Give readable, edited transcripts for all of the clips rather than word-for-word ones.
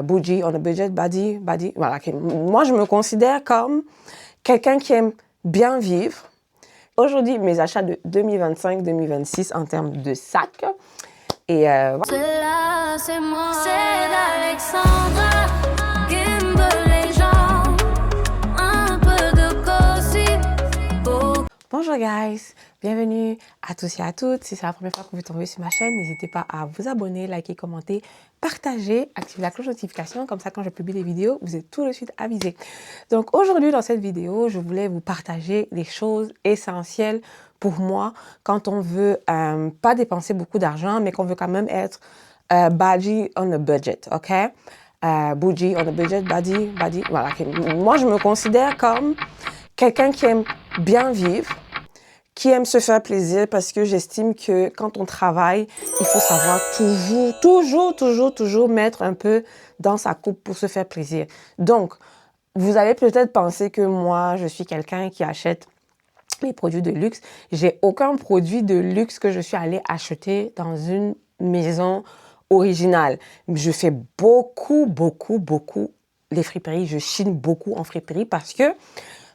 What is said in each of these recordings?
bougie on a budget, body. Voilà. Moi, je me considère comme quelqu'un qui aime bien vivre. Aujourd'hui, mes achats de 2025-2026 en termes de sacs. Et voilà. C'est moi, c'est Alexandra, Kimberly Jean, un peu de gossip. Bonjour guys, bienvenue à tous et à toutes. Si c'est la première fois que vous tombez sur ma chaîne, n'hésitez pas à vous abonner, liker, commenter, partager, activer la cloche de notification. Comme ça, quand je publie des vidéos, vous êtes tout de suite avisés. Donc aujourd'hui, dans cette vidéo, je voulais vous partager des choses essentielles pour moi quand on veut pas dépenser beaucoup d'argent, mais qu'on veut quand même être bougie on a budget, ok? Bougie on a budget, body. Voilà. Moi, je me considère comme quelqu'un qui aime bien vivre, qui aime se faire plaisir parce que j'estime que quand on travaille, il faut savoir toujours mettre un peu dans sa coupe pour se faire plaisir. Donc, vous allez peut-être penser que moi, je suis quelqu'un qui achète les produits de luxe. J'ai aucun produit de luxe que je suis allée acheter dans une maison originale. Je fais beaucoup les friperies. Je chine beaucoup en friperie parce que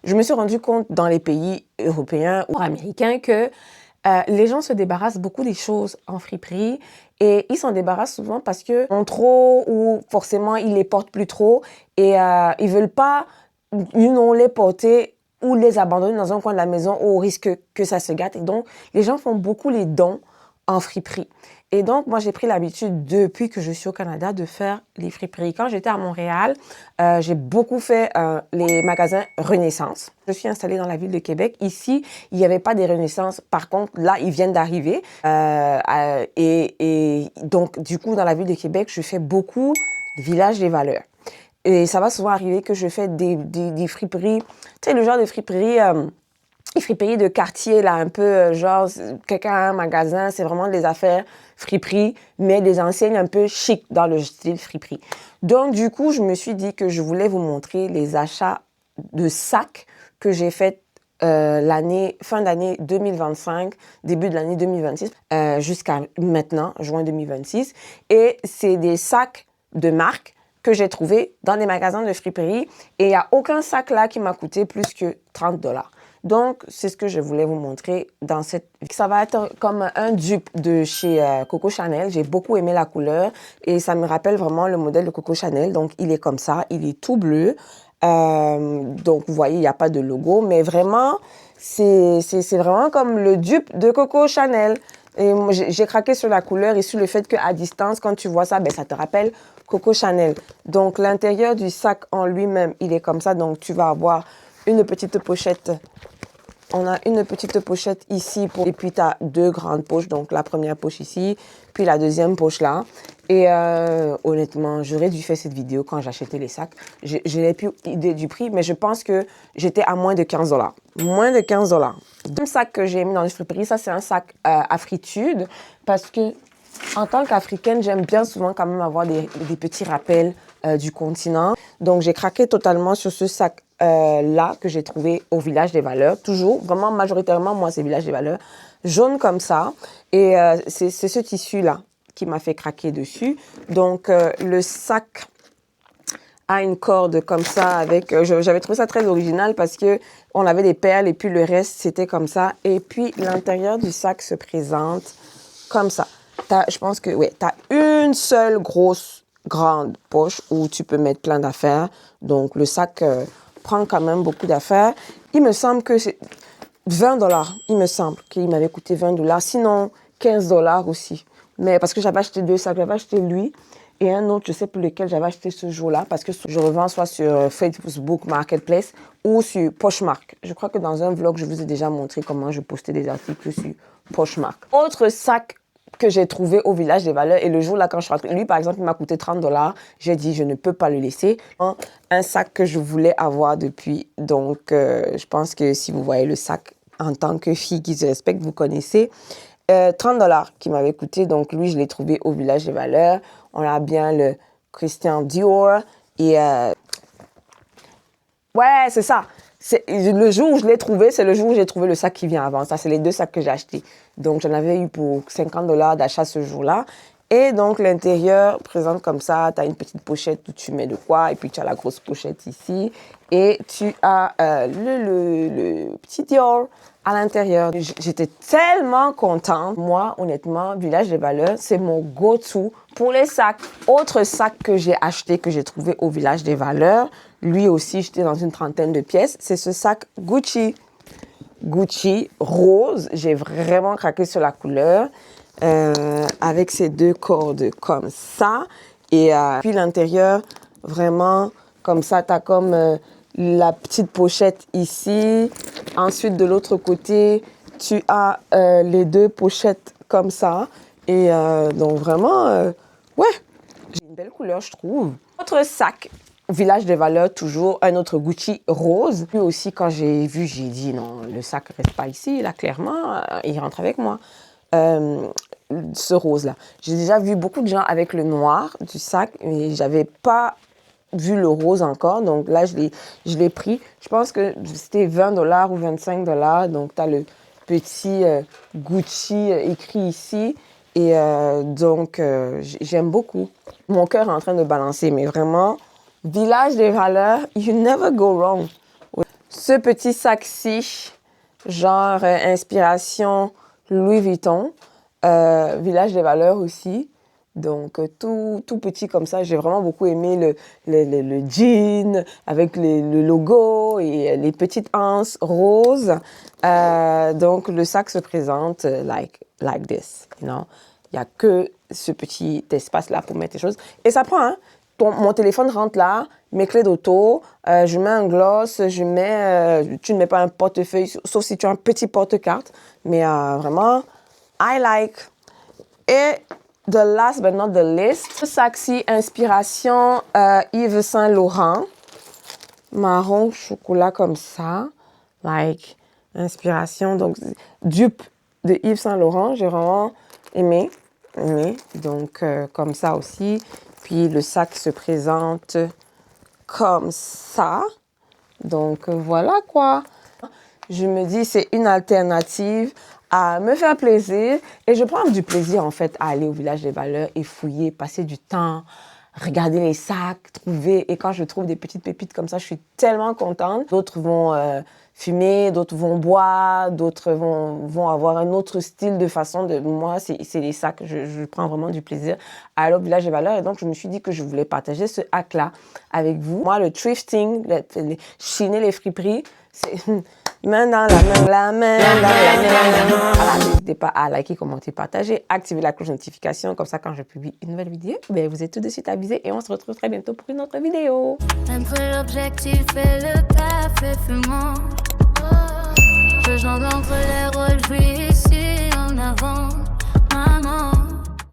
je me suis rendu compte dans les pays européens ou américains que les gens se débarrassent beaucoup des choses en friperie et ils s'en débarrassent souvent parce que ont trop ou forcément ils les portent plus trop et ils veulent pas les porter ou les abandonner dans un coin de la maison au risque que ça se gâte. Et donc, les gens font beaucoup les dons en friperie. Et donc, moi, j'ai pris l'habitude, depuis que je suis au Canada, de faire les friperies. Quand j'étais à Montréal, j'ai beaucoup fait les magasins Renaissance. Je suis installée dans la ville de Québec. Ici, il n'y avait pas des Renaissance. Par contre, là, ils viennent d'arriver. Et donc, du coup, dans la ville de Québec, je fais beaucoup de Village des Valeurs. Et ça va souvent arriver que je fais des friperies, tu sais, le genre de friperie, les friperies de quartier, là, un peu genre, quelqu'un a un magasin, c'est vraiment des affaires friperies, mais des enseignes un peu chic dans le style friperie. Donc, du coup, je me suis dit que je voulais vous montrer les achats de sacs que j'ai fait fin d'année 2025, début de l'année 2026, jusqu'à maintenant, juin 2026. Et c'est des sacs de marque que j'ai trouvé dans des magasins de friperie et il n'y a aucun sac là qui m'a coûté plus que 30 $. Donc, c'est ce que je voulais vous montrer dans cette... Ça va être comme un dupe de chez Coco Chanel. J'ai beaucoup aimé la couleur et ça me rappelle vraiment le modèle de Coco Chanel. Donc, il est comme ça, il est tout bleu. Donc, vous voyez, il n'y a pas de logo, mais vraiment, c'est vraiment comme le dupe de Coco Chanel. Et j'ai craqué sur la couleur et sur le fait qu'à distance, quand tu vois ça, ben, ça te rappelle Coco Chanel. Donc, l'intérieur du sac en lui-même, il est comme ça. Donc, tu vas avoir une petite pochette. On a une petite pochette ici. Et puis, tu as deux grandes poches. Donc, la première poche ici, puis la deuxième poche là. Et honnêtement, j'aurais dû faire cette vidéo quand j'achetais les sacs. Je n'ai plus idée du prix, mais je pense que j'étais à moins de 15 $. Moins de 15 $. Le sac que j'ai mis dans les friperies, ça, c'est un sac à fritude parce que en tant qu'Africaine, j'aime bien souvent quand même avoir des petits rappels du continent. Donc, j'ai craqué totalement sur ce sac là que j'ai trouvé au Village des Valeurs. Toujours, vraiment majoritairement, moi, c'est Village des Valeurs. Jaune comme ça. Et c'est ce tissu-là qui m'a fait craquer dessus. Donc, le sac a une corde comme ça avec... j'avais trouvé ça très original parce que on avait des perles et puis le reste, c'était comme ça. Et puis, l'intérieur du sac se présente comme ça. Je pense que, oui, tu as une seule grosse, grande poche où tu peux mettre plein d'affaires. Donc, le sac prend quand même beaucoup d'affaires. Il me semble que c'est 20 $. Il me semble qu'il m'avait coûté 20 $. Sinon, 15 $ aussi. Mais parce que j'avais acheté deux sacs. J'avais acheté lui et un autre, je ne sais plus lequel j'avais acheté ce jour-là. Parce que je revends soit sur Facebook Marketplace ou sur Poshmark. Je crois que dans un vlog, je vous ai déjà montré comment je postais des articles sur Poshmark. Autre sac que j'ai trouvé au Village des Valeurs et le jour là quand je suis rentrée, lui par exemple il m'a coûté 30 $, j'ai dit je ne peux pas le laisser. Un sac que je voulais avoir depuis, donc je pense que si vous voyez le sac en tant que fille qui se respecte, vous connaissez. 30 $ qui m'avait coûté, donc lui je l'ai trouvé au Village des Valeurs. On a bien le Christian Dior et ouais c'est ça. Le jour où je l'ai trouvé, c'est le jour où j'ai trouvé le sac qui vient avant. Ça, c'est les deux sacs que j'ai achetés. Donc, j'en avais eu pour 50 $ d'achat ce jour-là. Et donc, l'intérieur présente comme ça. Tu as une petite pochette où tu mets de quoi. Et puis, tu as la grosse pochette ici. Et tu as le petit Dior à l'intérieur. J'étais tellement contente. Moi, honnêtement, Village des Valeurs, c'est mon go-to pour les sacs. Autre sac que j'ai acheté, que j'ai trouvé au Village des Valeurs, lui aussi, j'étais dans une 30aine de pièces, c'est ce sac Gucci. Gucci rose. J'ai vraiment craqué sur la couleur. Avec ces 2 cordes comme ça. Et puis l'intérieur, vraiment, comme ça, tu as comme la petite pochette ici. Ensuite, de l'autre côté, tu as les 2 pochettes comme ça. Et donc, vraiment, ouais, j'ai une belle couleur, je trouve. Autre sac, Village des Valeurs, toujours un autre Gucci rose. Puis aussi, quand j'ai vu, j'ai dit non, le sac ne reste pas ici. Là, clairement, il rentre avec moi. Ce rose-là. J'ai déjà vu beaucoup de gens avec le noir du sac, mais j'avais pas vu le rose encore. Donc là, je l'ai pris. Je pense que c'était 20 $ ou 25 $. Donc, tu as le petit Gucci écrit ici. Et donc, j'aime beaucoup. Mon cœur est en train de balancer, mais vraiment, Village des Valeurs, you never go wrong. Ce petit sac-ci, genre inspiration Louis Vuitton, Village des Valeurs aussi. Donc, tout petit comme ça. J'ai vraiment beaucoup aimé le jean avec le logo et les petites anses roses. Donc, le sac se présente like this, you know. Il n'y a que ce petit espace-là pour mettre les choses. Et ça prend, hein. Mon téléphone rentre là, mes clés d'auto, je mets un gloss, tu ne mets pas un portefeuille, sauf si tu as un petit porte-carte. Mais vraiment, I like. Et the last but not the least, ce sac-ci, inspiration Yves Saint Laurent. Marron chocolat comme ça. Like, inspiration. Donc, dupe de Yves Saint Laurent. J'ai vraiment aimé. Donc, comme ça aussi. Puis, le sac se présente comme ça. Donc, voilà quoi. Je me dis, c'est une alternative à me faire plaisir. Et je prends du plaisir, en fait, à aller au Village des Valeurs et fouiller, passer du temps, regarder les sacs, trouver. Et quand je trouve des petites pépites comme ça, je suis tellement contente. D'autres vont fumer, d'autres vont boire, d'autres vont avoir un autre style de façon de... Moi, c'est les sacs. Je prends vraiment du plaisir à aller au Village des Valeurs. Et donc, je me suis dit que je voulais partager ce hack-là avec vous. Moi, le thrifting, chiner les friperies, c'est... Main dans la main. Voilà, n'hésitez pas à liker, commenter, partager, activer la cloche de notification. Comme ça, quand je publie une nouvelle vidéo, ben, vous êtes tout de suite avisés et on se retrouve très bientôt pour une autre vidéo. Entre l'objectif et le café fumant, je jongle entre les rôles jouissants.